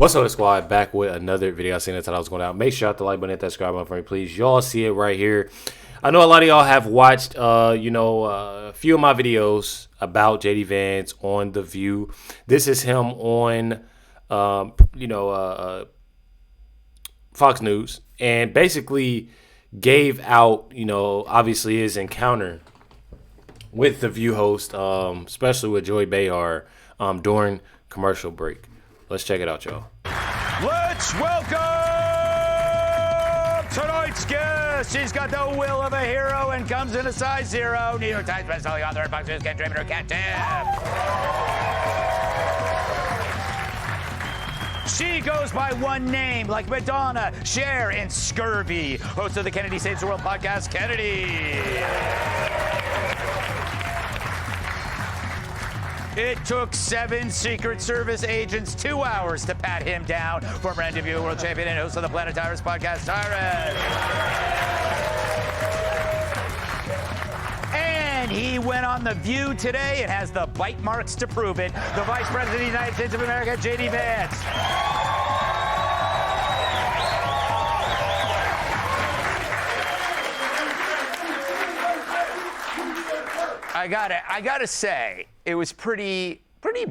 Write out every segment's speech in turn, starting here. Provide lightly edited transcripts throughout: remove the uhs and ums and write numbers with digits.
What's up, squad? Back with another video. I seen that I was going out. Make sure you hit the like button, hit that subscribe button for me, please. Y'all see it right here. I know a lot of y'all have watched, a few of my videos about JD Vance on The View. This is him on, Fox News, and basically gave out, obviously his encounter with the View host, especially with Joy Behar, during commercial break. Let's check it out, y'all. Let's welcome tonight's guest. She's got the will of a hero and comes in a size 0. New York Times bestselling author and Fox News contributor, Cat Tip. She goes by one name, like Madonna, Cher, and Scurvy. Host of the Kennedy Saves the World podcast, Kennedy. It took 7 Secret Service agents 2 hours to pat him down. Former NWA World Champion and host of the Planet Tyrus podcast, Tyrus. And he went on The View today and has the bite marks to prove it. The Vice President of the United States of America, JD Vance. I gotta say, it was pretty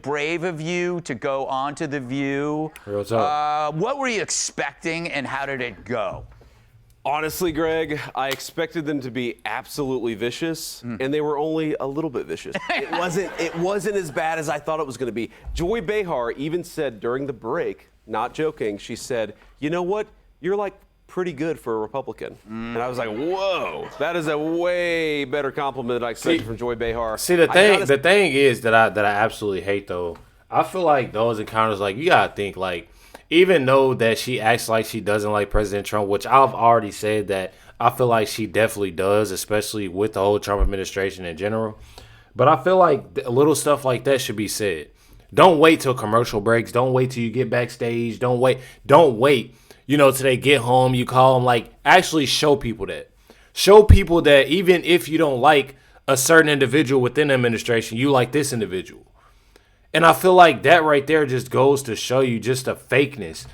brave of you to go on to The View. What's up? What were you expecting, and how did it go? Honestly, Greg, I expected them to be absolutely vicious, and they were only a little bit vicious. It wasn't as bad as I thought it was going to be. Joy Behar even said during the break, not joking, she said, "You know what? You're like pretty good for a Republican." And I was like, whoa, that is a way better compliment than I expected from Joy Behar. See, the thing is that I absolutely hate, though. I feel like those encounters, like, you gotta think, like, even though that she acts like she doesn't like President Trump, which I've already said that I feel like she definitely does, especially with the whole Trump administration in general. But I feel like a little stuff like that should be said. Don't wait till commercial breaks. Don't wait till you get backstage. Don't wait. Till they get home, you call them. Like, actually show people that. Show people that even if you don't like a certain individual within the administration, you like this individual. And I feel like that right there just goes to show you just the fakeness.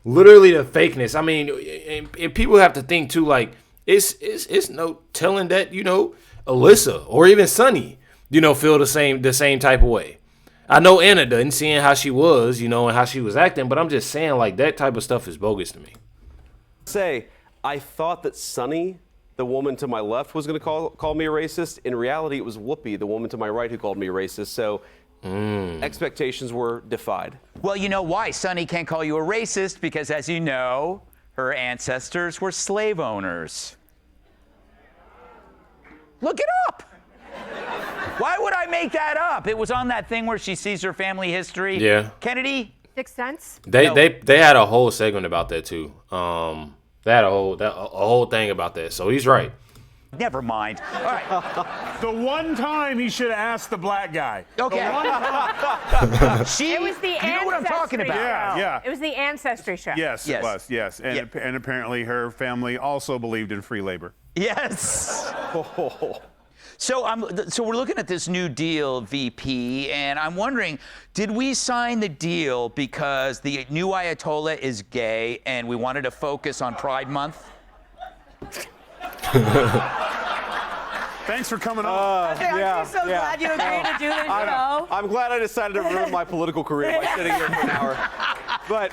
Literally the fakeness. I mean, and people have to think too, like, it's no telling that, Alyssa or even Sonny, feel the same type of way. I know Anna doesn't, seeing how she was, and how she was acting, but I'm just saying, like, that type of stuff is bogus to me. I thought that Sonny, the woman to my left, was going to call me a racist. In reality, it was Whoopi, the woman to my right, who called me a racist. So expectations were defied. Well, you know why Sonny can't call you a racist? Because, as you know, her ancestors were slave owners. Look it up. Why would I make that up? It was on that thing where she sees her family history. Yeah. Kennedy? Sixth Sense? They had a whole segment about that too. They had a whole thing about that. So he's right. Never mind. All right. The one time he should have asked the black guy. Okay. It was the You know what I'm talking about. Yeah. It was the Ancestry show. Yes, Yes. it was. Yes, and and apparently her family also believed in free labor. Yes. So we're looking at this new deal, VP, and I'm wondering, did we sign the deal because the new Ayatollah is gay and we wanted to focus on Pride Month? Thanks for coming on. I'm so glad you agreed to do this show. I'm glad I decided to ruin my political career by sitting here for an hour. But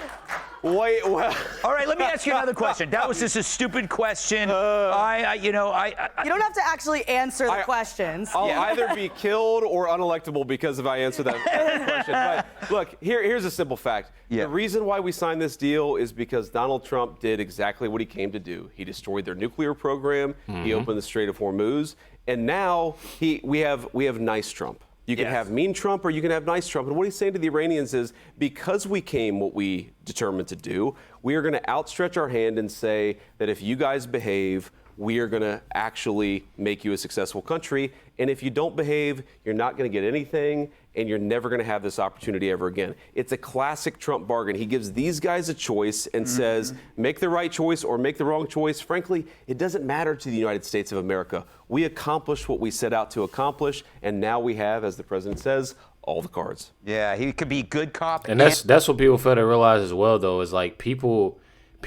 wait, well. All right, let me ask you another question. That was just a stupid question. You don't have to actually answer the questions. I'll either be killed or unelectable because if I answer that question. But look, here's a simple fact. Yeah. The reason why we signed this deal is because Donald Trump did exactly what he came to do. He destroyed their nuclear program. He opened the Strait of Hormuz, and now we have nice Trump. You can have mean Trump or you can have nice Trump. And what he's saying to the Iranians is, because we came what we determined to do, we are going to outstretch our hand and say that if you guys behave, we are going to actually make you a successful country. And if you don't behave, you're not going to get anything, and you're never going to have this opportunity ever again. It's a classic Trump bargain. He gives these guys a choice and says, make the right choice or make the wrong choice. Frankly, it doesn't matter to the United States of America. We accomplished what we set out to accomplish, and now we have, as the president says, all the cards. Yeah, he could be good cop. And that's what people fail to realize as well, though, is like people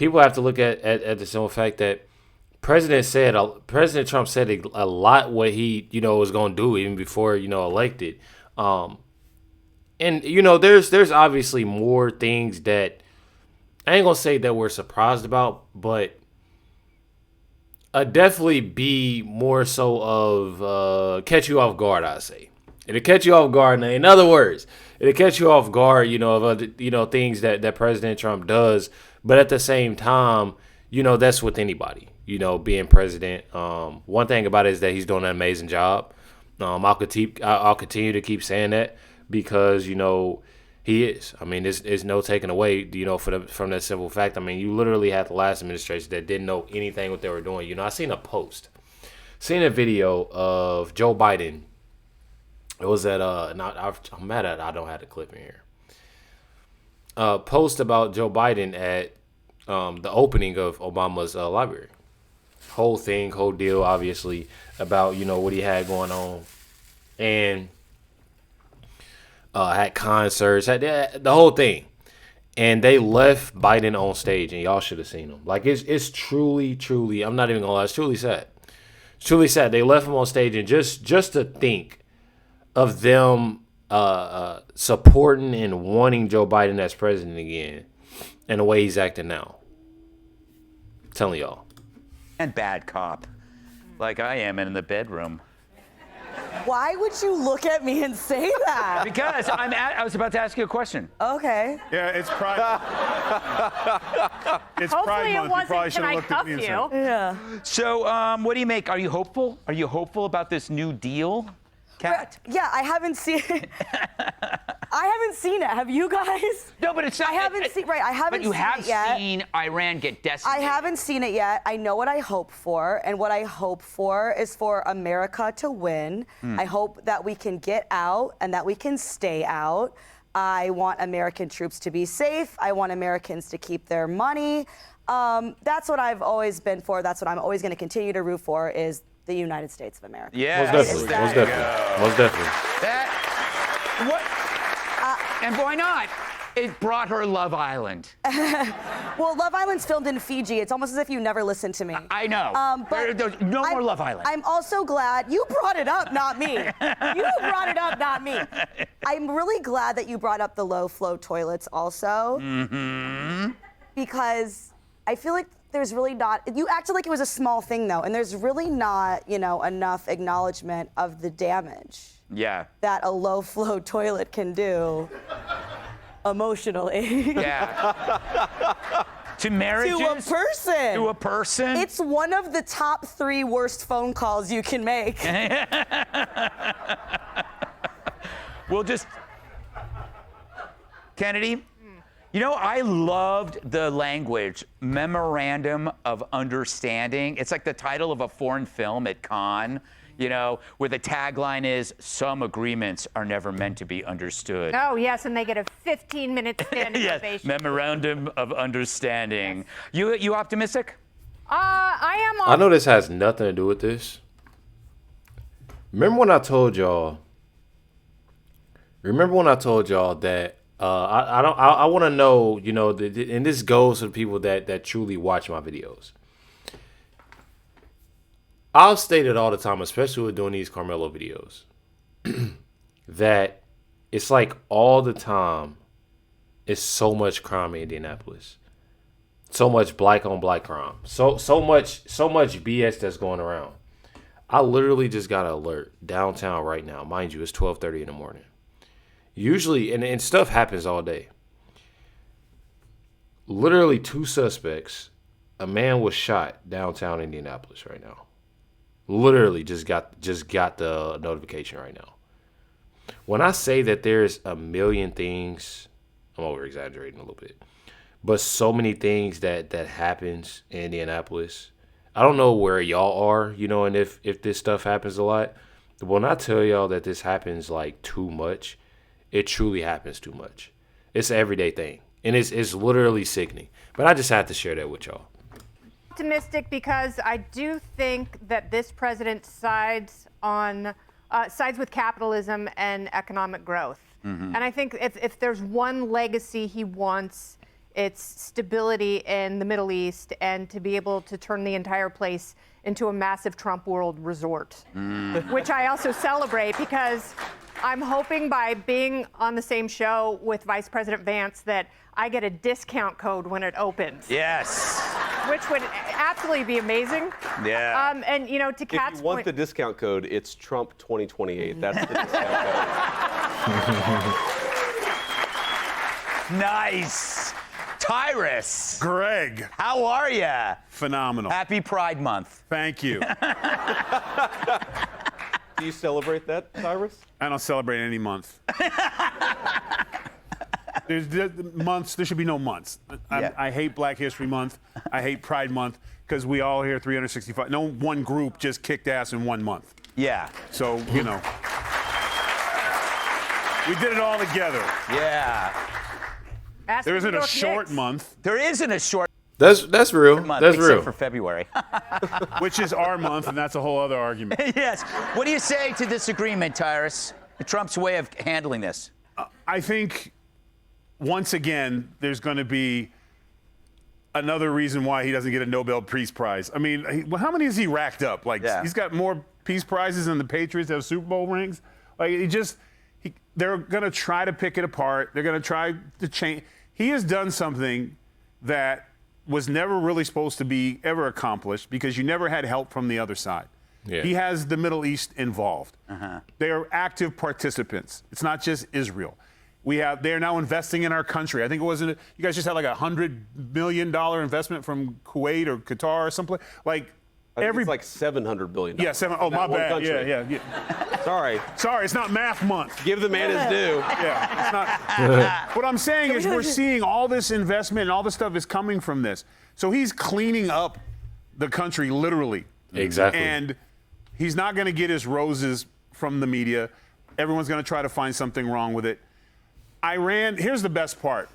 have to look at the simple fact that President Trump said a lot what he was going to do even before elected. And there's obviously more things that I ain't gonna say that we're surprised about, but definitely be more so of catch you off guard. I say it'll catch you off guard. In other words, it'll catch you off guard. Of other things that President Trump does, but at the same time, that's with anybody. Being president. One thing about it is that he's doing an amazing job. I'll continue to keep saying that. Because he is. I mean, there's no taking away. From that simple fact. I mean, you literally had the last administration that didn't know anything what they were doing. I seen a video of Joe Biden. It was at I'm mad at I don't have the clip in here. Post about Joe Biden at the opening of Obama's library. Whole deal, obviously about what he had going on, and. Had concerts, had the whole thing, and they left Biden on stage, and y'all should have seen him. Like it's truly, I'm not even gonna lie, it's truly sad. It's truly sad. They left him on stage, and just to think of them supporting and wanting Joe Biden as president again, and the way he's acting now. I'm telling y'all. And bad cop, like I am in the bedroom. Why would you look at me and say that? Because I was about to ask you a question. Okay. Yeah, it's Pride. It's Hopefully Pride it Month. You wasn't, probably should can I have looked at cuff me and you? said, Yeah. So, what do you make? Are you hopeful? Are you hopeful about this New Deal, Kat? Yeah, I haven't seen it. I haven't seen it. Have you guys? No, but it's not. I haven't seen. Right, I haven't. But you seen have it yet. seen Iran get decimated. I haven't seen it yet. I know what I hope for, and what I hope for is for America to win. I hope that we can get out and that we can stay out. I want American troops to be safe. I want Americans to keep their money. That's what I've always been for. That's what I'm always going to continue to root for is the United States of America. Yeah, Most definitely. What? And why not? It brought her Love Island. Well, Love Island's filmed in Fiji. It's almost as if you never listened to me. I know. But no more Love Island. I'm also glad you brought it up, not me. You brought it up, not me. I'm really glad that you brought up the low flow toilets also. Mm-hmm. Because I feel like there's really not, you acted like it was a small thing though, and there's really not, enough acknowledgement of the damage. Yeah. That a low flow toilet can do emotionally. Yeah. To marriages? To a person. To a person? It's one of the top 3 worst phone calls you can make. We'll just... Kennedy, I loved the language, Memorandum of Understanding. It's like the title of a foreign film at Cannes. Where the tagline is, some agreements are never meant to be understood. Oh, yes, and they get a 15-minute standing Yes, ovation. Memorandum of Understanding. Yes. You optimistic? I am. I know this has nothing to do with this. Remember when I told y'all that I want to know, and this goes to the people that truly watch my videos. I'll state it all the time, especially with doing these Carmelo videos, that it's like all the time, it's so much crime in Indianapolis. So much black on black crime. So much BS that's going around. I literally just got an alert downtown right now. Mind you, it's 12:30 in the morning. Usually, and stuff happens all day. Literally 2 suspects. A man was shot downtown Indianapolis right now. Literally just got the notification right now. When I say that there's a million things, I'm over exaggerating a little bit, but so many things that happens in Indianapolis. I don't know where y'all are, and if this stuff happens a lot. But when I tell y'all that this happens like too much, it truly happens too much. It's an everyday thing, and it's literally sickening. But I just had to share that with y'all. Optimistic because I do think that this president sides with capitalism and economic growth. And I think if there's one legacy he wants, it's stability in the Middle East and to be able to turn the entire place into a massive Trump world resort, which I also celebrate because I'm hoping by being on the same show with Vice President Vance that I get a discount code when it opens. Yes. Which would absolutely be amazing. Yeah. And, you know, to Kat's If you want point, the discount code, it's Trump 2028. That's the discount code. Nice. Tyrus, Greg, how are ya? phenomenal. Happy Pride Month. Thank you. Do you celebrate that, Tyrus? I don't celebrate any month. There's months. There should be no months. Yeah. I hate Black History Month. I hate Pride Month because we all here 365. No one group just kicked ass in 1 month. Yeah. So, you know, we did it all together. Yeah. ask There the isn't New a York short Knicks. month, There isn't a short That's real. month That's except real. for February. which is our month, and that's a whole other argument. Yes. What do you say to this agreement, Tyrus? Trump's way of handling this. I think, once again, there's going to be another reason why he doesn't get a Nobel Peace Prize. I mean, how many has he racked up? Like, Yeah. he's got more peace prizes than the Patriots have Super Bowl rings. Like, they're going to try to pick it apart. They're going to try to change. He has done something that was never really supposed to be ever accomplished because you never had help from the other side. Yeah. He has the Middle East involved. They are active participants. It's not just Israel. They are now investing in our country. I think it wasn't. You guys just had like $100 million investment from Kuwait or Qatar or someplace. Like It's like $700 billion. yeah, seven. Oh, my Not one bad. country. Yeah. Sorry. Sorry, it's not math month. Give the man his due. Yeah, it's not. What I'm saying is we're seeing all this investment and all this stuff is coming from this. So he's cleaning up the country literally. Exactly. And he's not going to get his roses from the media. Everyone's going to try to find something wrong with it. Here's the best part.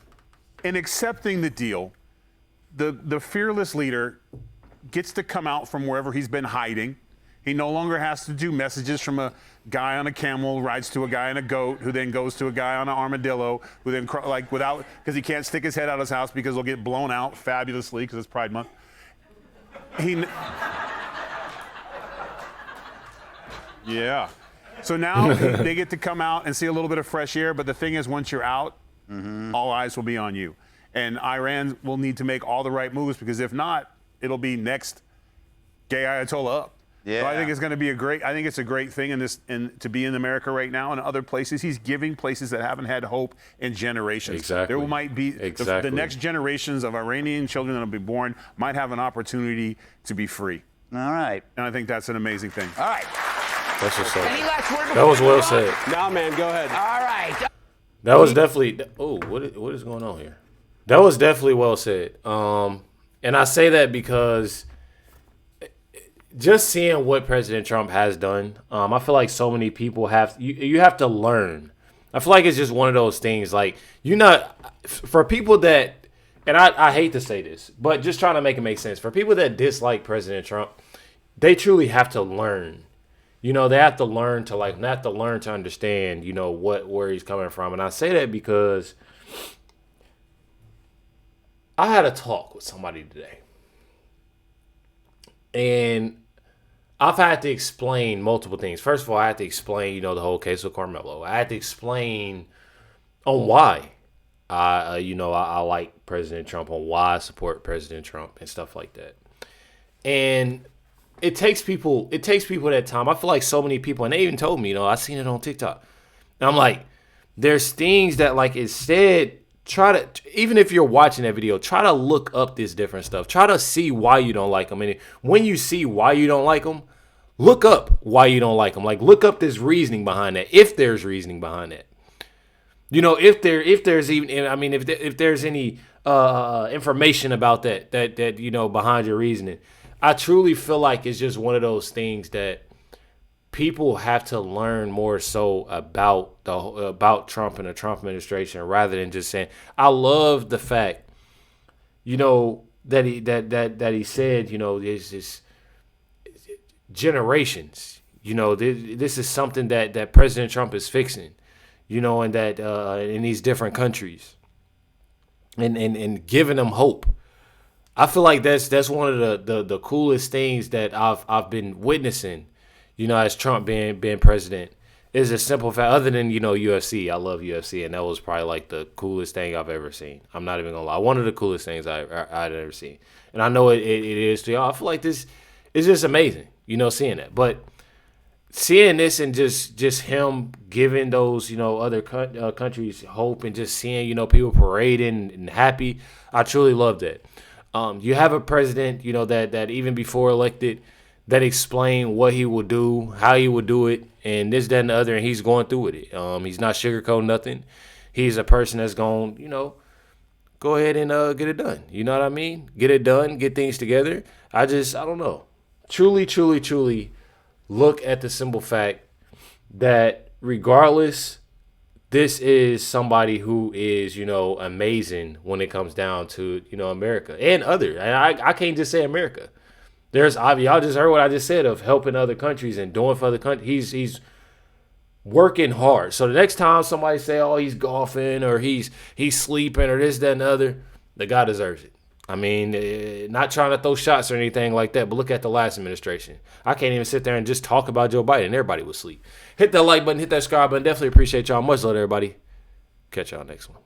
In accepting the deal, the fearless leader gets to come out from wherever he's been hiding. He no longer has to do messages from a guy on a camel rides to a guy on a goat, who then goes to a guy on an armadillo, who then because he can't stick his head out of his house because he'll get blown out fabulously because it's Pride Month. Yeah. So now they get to come out and see a little bit of fresh air. But the thing is, once you're out, all eyes will be on you. And Iran will need to make all the right moves because if not, it'll be next gay Ayatollah up. Yeah. So I think it's going to be I think it's a great thing to be in America right now and other places. He's giving places that haven't had hope in generations. Exactly. There might be Exactly. the next generations of Iranian children that will be born might have an opportunity to be free. All right. And I think that's an amazing thing. All right. That's what's Any up. last word before That was we well move on? said. Nah, man, go ahead. All right. That was definitely. Oh, what is going on here? That was definitely well said. And I say that because just seeing what President Trump has done, I feel like so many people you have to learn. I feel like it's just one of those things. Like for people that, and I hate to say this, but just trying to make it make sense. For people that dislike President Trump, they truly have to learn. You know, they have to learn to understand, you know, where he's coming from. And I say that because I had a talk with somebody today. And I've had to explain multiple things. First of all, I had to explain, you know, the whole case with Carmelo. I had to explain on why I like President Trump, on why I support President Trump and stuff like that. And it takes people that time. I feel like so many people, and they even told me, you know, I seen it on TikTok. And I'm like, there's things that, like, instead, even if you're watching that video, try to look up this different stuff. Try to see why you don't like them. And when you see why you don't like them, look up why you don't like them. Like, look up this reasoning behind that, if there's reasoning behind that. You know, if there's even, I mean, if there's any information about that you know, behind your reasoning. I truly feel like it's just one of those things that people have to learn more so about Trump and the Trump administration, rather than just saying. I love the fact, you know, that he said, you know, there's this generations. You know, this is something that President Trump is fixing. and that in these different countries, and giving them hope. I feel like that's one of the coolest things that I've been witnessing, as Trump being president. Is a simple fact. Other than UFC, I love UFC, and that was probably like the coolest thing I've ever seen. I'm not even gonna lie, one of the coolest things I'd ever seen, and I know it is to y'all. I feel like this is just amazing, seeing that. But seeing this and just him giving those other countries hope, and just seeing people parading and happy, I truly love that. You have a president that even before elected, that explained what he would do, how he would do it, and this, that, and the other, and he's going through with it. He's not sugarcoating nothing. He's a person that's going, go ahead and get it done. You know what I mean? Get it done, get things together. I don't know. Truly, truly, truly look at the simple fact that regardless, this is somebody who is, amazing when it comes down to, America and other. And I can't just say America. There's y'all just heard what I just said of helping other countries and doing for other countries. He's working hard. So the next time somebody say, "Oh, he's golfing," or he's sleeping, or this, that, and the other, the guy deserves it. I mean, not trying to throw shots or anything like that, but look at the last administration. I can't even sit there and just talk about Joe Biden. Everybody was asleep. Hit that like button, hit that subscribe button. Definitely appreciate y'all. Much love, everybody. Catch y'all next one.